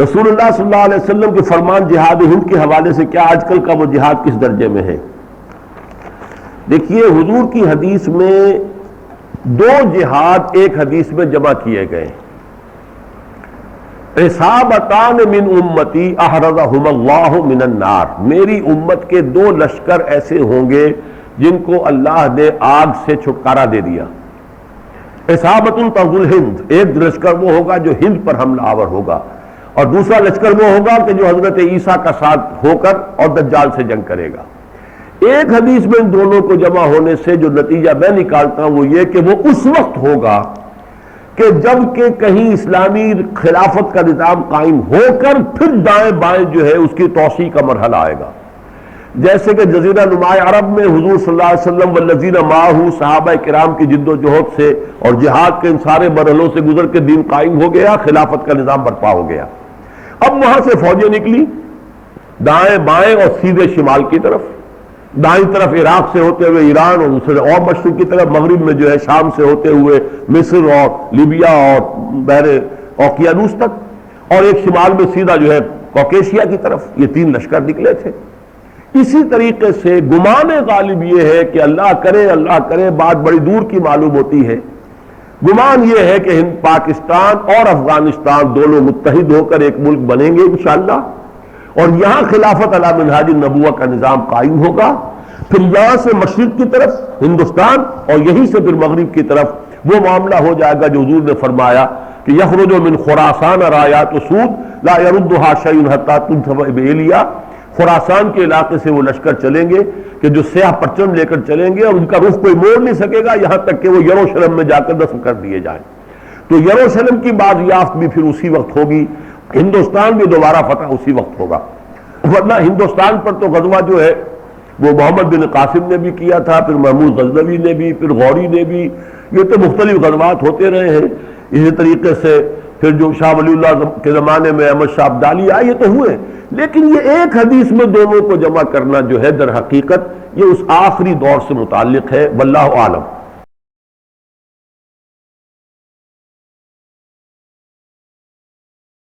رسول اللہ صلی اللہ علیہ وسلم کے فرمان جہاد ہند کے حوالے سے کیا آج کل کا وہ جہاد کس درجے میں ہے؟ دیکھیے حضور کی حدیث میں دو جہاد ایک حدیث میں جمع کیے گئے، عصابتان من امتی احرزہم اللہ من النار، میری امت کے دو لشکر ایسے ہوں گے جن کو اللہ نے آگ سے چھٹکارا دے دیا۔ عصابۃ تغزو الہند، ایک لشکر وہ ہوگا جو ہند پر حملہ آور ہوگا، اور دوسرا لشکر وہ ہوگا کہ جو حضرت عیسیٰ کا ساتھ ہو کر اور دجال سے جنگ کرے گا۔ ایک حدیث میں ان دونوں کو جمع ہونے سے جو نتیجہ میں نکالتا ہوں وہ یہ کہ وہ اس وقت ہوگا کہ جب کہ کہیں اسلامی خلافت کا نظام قائم ہو کر پھر دائیں بائیں جو ہے اس کی توسیع کا مرحلہ آئے گا، جیسے کہ جزیرہ نماء عرب میں حضور صلی اللہ علیہ وسلم والذین معہ صحابہ کرام کی جد و جہد سے اور جہاد کے ان سارے مرحلوں سے گزر کے دین قائم ہو گیا، خلافت کا نظام برپا ہو گیا۔ اب وہاں سے فوجیں نکلی دائیں بائیں اور سیدھے شمال کی طرف، دائیں طرف عراق سے ہوتے ہوئے ایران اور دوسرے اور مشرق کی طرف، مغرب میں جو ہے شام سے ہوتے ہوئے مصر اور لیبیا اور بحر اوقیانوس تک، اور ایک شمال میں سیدھا جو ہے کوکیشیا کی طرف، یہ تین لشکر نکلے تھے۔ اسی طریقے سے گمان غالب یہ ہے کہ اللہ کرے بات بڑی دور کی معلوم ہوتی ہے، گمان یہ ہے کہ ہند پاکستان اور افغانستان دونوں متحد ہو کر ایک ملک بنیں گے انشاءاللہ، اور یہاں خلافت علی منہاج النبوہ کا نظام قائم ہوگا، پھر یہاں سے مشرق کی طرف ہندوستان اور یہیں سے پھر مغرب کی طرف وہ معاملہ ہو جائے گا جو حضور نے فرمایا کہ یخرج من خراسان رایات سود لا یردها شیء حتی تنصب بایلیا، خراسان کے علاقے سے وہ لشکر چلیں گے کہ جو سیاہ پرچم لے کر چلیں گے اور ان کا رخ کوئی موڑ نہیں سکے گا یہاں تک کہ وہ یروشلم میں جا کر دفن کر دیے جائیں۔ تو یروشلم کی بازیافت بھی پھر اسی وقت ہوگی، ہندوستان بھی دوبارہ فتح اسی وقت ہوگا، ورنہ ہندوستان پر تو غزوہ جو ہے وہ محمد بن قاسم نے بھی کیا تھا، پھر محمود غزنوی نے بھی، پھر غوری نے بھی، یہ تو مختلف غزوات ہوتے رہے ہیں۔ اسی طریقے سے پھر جو شاہ ولی اللہ کے زمانے میں احمد شاہ ابدالی آئے، یہ تو ہوئے، لیکن یہ ایک حدیث میں دونوں کو جمع کرنا جو ہے در حقیقت یہ اس آخری دور سے متعلق ہے، واللہ عالم۔